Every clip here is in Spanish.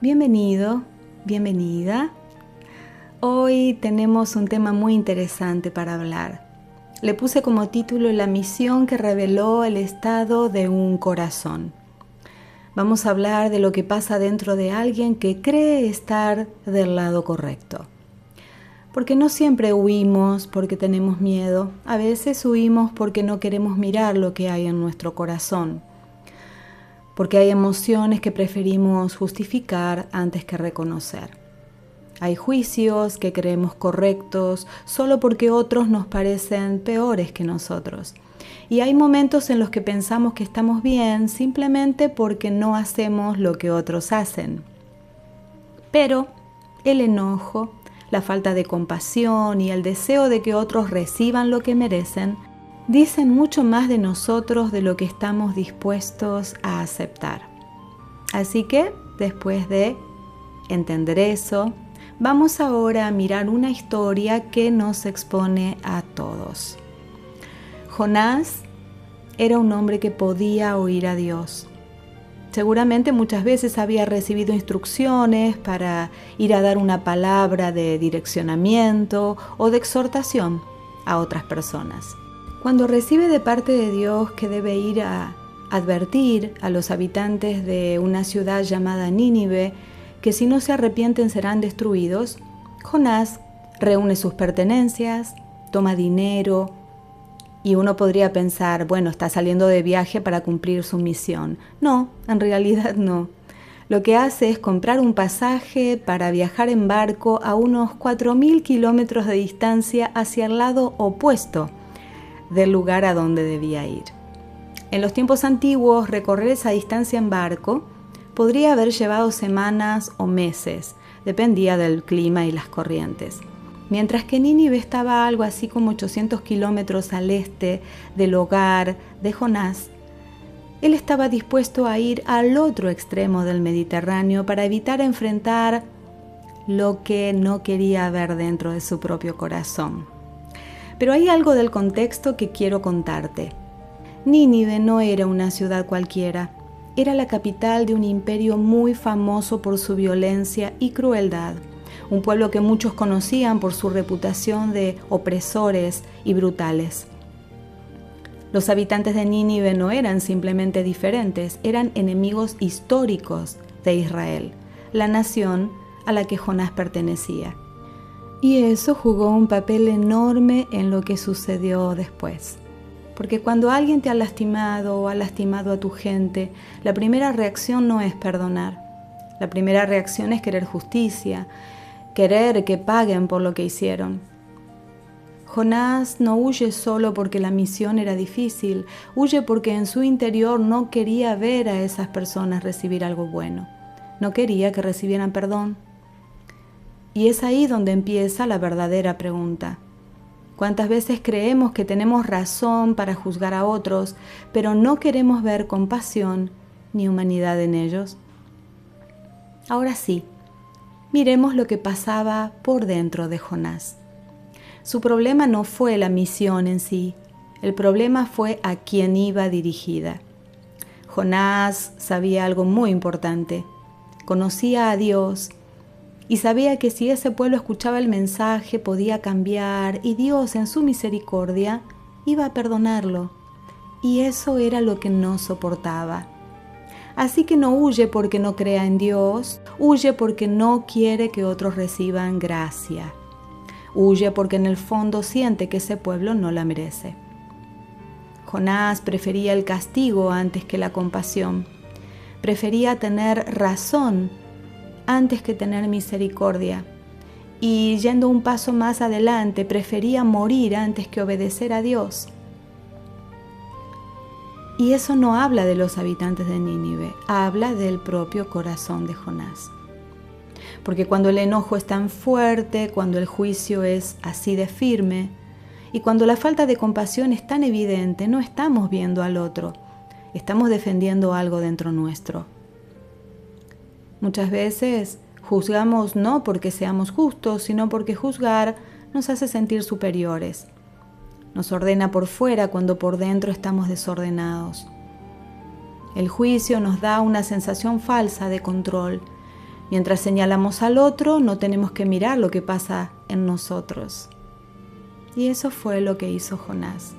Bienvenido, bienvenida. Hoy tenemos un tema muy interesante para hablar. Le puse como título La misión que reveló el estado de un corazón. Vamos a hablar de lo que pasa dentro de alguien que cree estar del lado correcto. Porque no siempre huimos porque tenemos miedo, a veces huimos porque no queremos mirar lo que hay en nuestro corazón. Porque hay emociones que preferimos justificar antes que reconocer. Hay juicios que creemos correctos solo porque otros nos parecen peores que nosotros. Y hay momentos en los que pensamos que estamos bien simplemente porque no hacemos lo que otros hacen. Pero el enojo, la falta de compasión y el deseo de que otros reciban lo que merecen dicen mucho más de nosotros de lo que estamos dispuestos a aceptar. Así que, después de entender eso, vamos ahora a mirar una historia que nos expone a todos. Jonás era un hombre que podía oír a Dios. Seguramente muchas veces había recibido instrucciones para ir a dar una palabra de direccionamiento o de exhortación a otras personas. Cuando recibe de parte de Dios que debe ir a advertir a los habitantes de una ciudad llamada Nínive que si no se arrepienten serán destruidos, Jonás reúne sus pertenencias, toma dinero y uno podría pensar, bueno, está saliendo de viaje para cumplir su misión. No, en realidad no. Lo que hace es comprar un pasaje para viajar en barco a unos 4.000 kilómetros de distancia hacia el lado opuesto del lugar a donde debía ir. En los tiempos antiguos, recorrer esa distancia en barco podría haber llevado semanas o meses, dependía del clima y las corrientes. Mientras que Nínive estaba algo así como 800 kilómetros al este del hogar de Jonás, él estaba dispuesto a ir al otro extremo del Mediterráneo para evitar enfrentar lo que no quería ver dentro de su propio corazón. Pero hay algo del contexto que quiero contarte. Nínive no era una ciudad cualquiera, era la capital de un imperio muy famoso por su violencia y crueldad, un pueblo que muchos conocían por su reputación de opresores y brutales. Los habitantes de Nínive no eran simplemente diferentes, eran enemigos históricos de Israel, la nación a la que Jonás pertenecía. Y eso jugó un papel enorme en lo que sucedió después. Porque cuando alguien te ha lastimado o ha lastimado a tu gente, la primera reacción no es perdonar. La primera reacción es querer justicia, querer que paguen por lo que hicieron. Jonás no huye solo porque la misión era difícil, huye porque en su interior no quería ver a esas personas recibir algo bueno. No quería que recibieran perdón. Y es ahí donde empieza la verdadera pregunta. ¿Cuántas veces creemos que tenemos razón para juzgar a otros, pero no queremos ver compasión ni humanidad en ellos? Ahora sí, miremos lo que pasaba por dentro de Jonás. Su problema no fue la misión en sí, el problema fue a quién iba dirigida. Jonás sabía algo muy importante, conocía a Dios y sabía que si ese pueblo escuchaba el mensaje podía cambiar y Dios en su misericordia iba a perdonarlo. Y eso era lo que no soportaba. Así que no huye porque no crea en Dios, huye porque no quiere que otros reciban gracia. Huye porque en el fondo siente que ese pueblo no la merece. Jonás prefería el castigo antes que la compasión. Prefería tener razón antes que tener misericordia. Y yendo un paso más adelante, prefería morir antes que obedecer a Dios. Y eso no habla de los habitantes de Nínive, habla del propio corazón de Jonás. Porque cuando el enojo es tan fuerte, cuando el juicio es así de firme, y cuando la falta de compasión es tan evidente, no estamos viendo al otro, estamos defendiendo algo dentro nuestro. Muchas veces juzgamos no porque seamos justos, sino porque juzgar nos hace sentir superiores. Nos ordena por fuera cuando por dentro estamos desordenados. El juicio nos da una sensación falsa de control. Mientras señalamos al otro, no tenemos que mirar lo que pasa en nosotros. Y eso fue lo que hizo Jonás.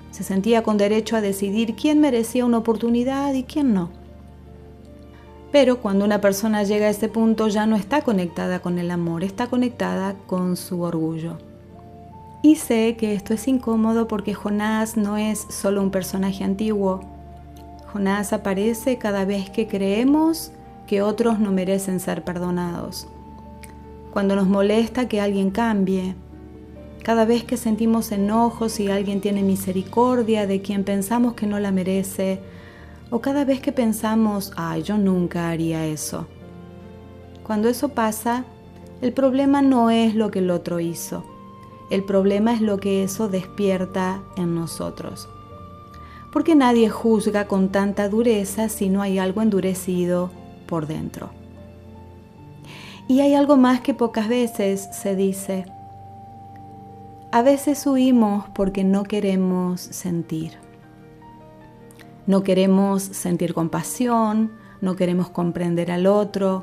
Se sentía con derecho a decidir quién merecía una oportunidad y quién no. Pero cuando una persona llega a ese punto ya no está conectada con el amor, está conectada con su orgullo. Y sé que esto es incómodo porque Jonás no es solo un personaje antiguo. Jonás aparece cada vez que creemos que otros no merecen ser perdonados. Cuando nos molesta que alguien cambie. Cada vez que sentimos enojo si alguien tiene misericordia de quien pensamos que no la merece. O cada vez que pensamos, ay, yo nunca haría eso. Cuando eso pasa, el problema no es lo que el otro hizo. El problema es lo que eso despierta en nosotros. Porque nadie juzga con tanta dureza si no hay algo endurecido por dentro. Y hay algo más que pocas veces se dice. A veces huimos porque no queremos sentir. No queremos sentir compasión, no queremos comprender al otro,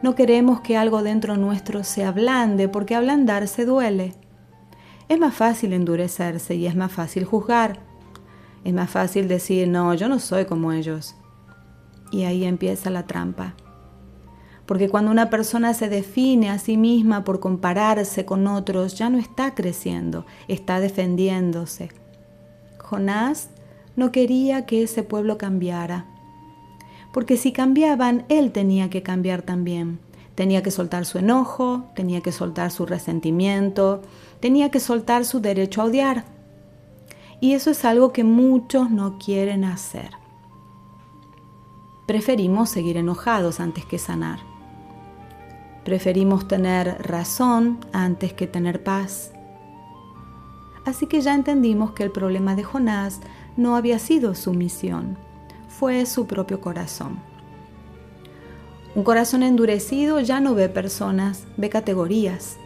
no queremos que algo dentro nuestro se ablande porque ablandarse duele. Es más fácil endurecerse y es más fácil juzgar. Es más fácil decir, no, yo no soy como ellos. Y ahí empieza la trampa. Porque cuando una persona se define a sí misma por compararse con otros, ya no está creciendo, está defendiéndose. Jonás no quería que ese pueblo cambiara. Porque si cambiaban, él tenía que cambiar también. Tenía que soltar su enojo, tenía que soltar su resentimiento, tenía que soltar su derecho a odiar. Y eso es algo que muchos no quieren hacer. Preferimos seguir enojados antes que sanar. Preferimos tener razón antes que tener paz. Así que ya entendimos que el problema de Jonás no había sido su misión, fue su propio corazón. Un corazón endurecido ya no ve personas, ve categorías.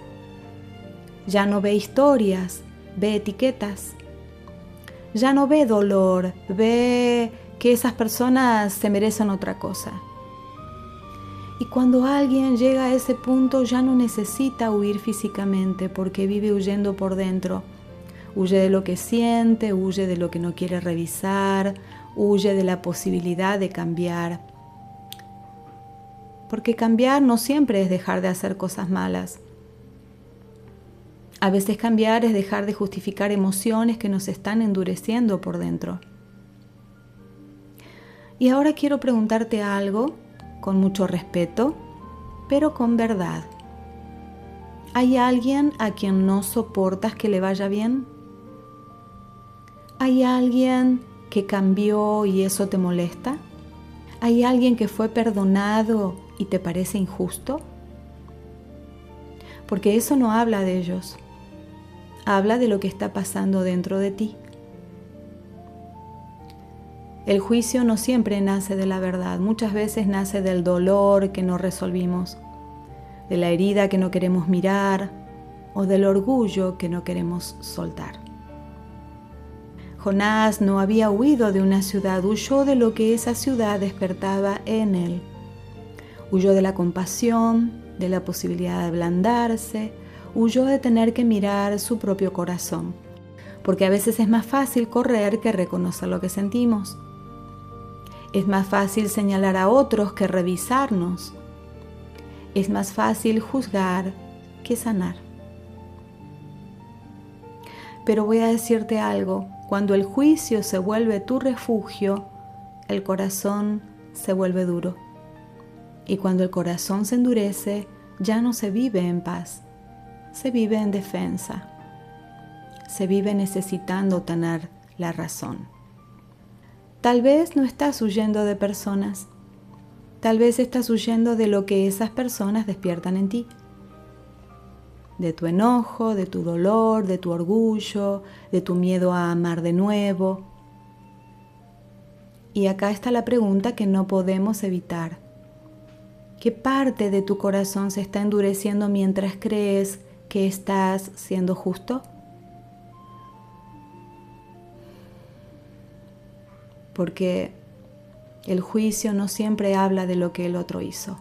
Ya no ve historias, ve etiquetas. Ya no ve dolor, ve que esas personas se merecen otra cosa. Y cuando alguien llega a ese punto ya no necesita huir físicamente porque vive huyendo por dentro. Huye de lo que siente, huye de lo que no quiere revisar, huye de la posibilidad de cambiar. Porque cambiar no siempre es dejar de hacer cosas malas. A veces cambiar es dejar de justificar emociones que nos están endureciendo por dentro. Y ahora quiero preguntarte algo con mucho respeto, pero con verdad. ¿Hay alguien a quien no soportas que le vaya bien? ¿Hay alguien que cambió y eso te molesta? ¿Hay alguien que fue perdonado y te parece injusto? Porque eso no habla de ellos. Habla de lo que está pasando dentro de ti. El juicio no siempre nace de la verdad, muchas veces nace del dolor que no resolvimos, de la herida que no queremos mirar o del orgullo que no queremos soltar. Jonás no había huido de una ciudad, huyó de lo que esa ciudad despertaba en él. Huyó de la compasión, de la posibilidad de ablandarse, huyó de tener que mirar su propio corazón, porque a veces es más fácil correr que reconocer lo que sentimos. Es más fácil señalar a otros que revisarnos. Es más fácil juzgar que sanar. Pero voy a decirte algo, cuando el juicio se vuelve tu refugio, el corazón se vuelve duro. Y cuando el corazón se endurece, ya no se vive en paz, se vive en defensa, se vive necesitando tener la razón. Tal vez no estás huyendo de personas, tal vez estás huyendo de lo que esas personas despiertan en ti. De tu enojo, de tu dolor, de tu orgullo, de tu miedo a amar de nuevo. Y acá está la pregunta que no podemos evitar. ¿Qué parte de tu corazón se está endureciendo mientras crees que estás siendo justo? Porque el juicio no siempre habla de lo que el otro hizo.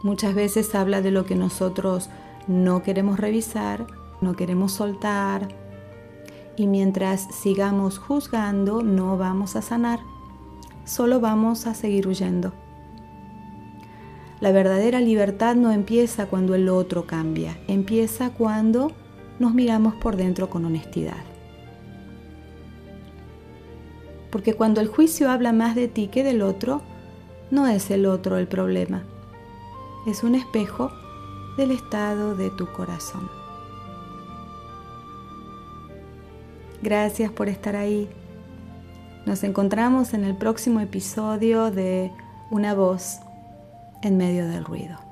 Muchas veces habla de lo que nosotros no queremos revisar, no queremos soltar, y mientras sigamos juzgando no vamos a sanar, solo vamos a seguir huyendo. La verdadera libertad no empieza cuando el otro cambia, empieza cuando nos miramos por dentro con honestidad. Porque cuando el juicio habla más de ti que del otro, no es el otro el problema, es un espejo del estado de tu corazón. Gracias por estar ahí. Nos encontramos en el próximo episodio de Una voz en medio del ruido.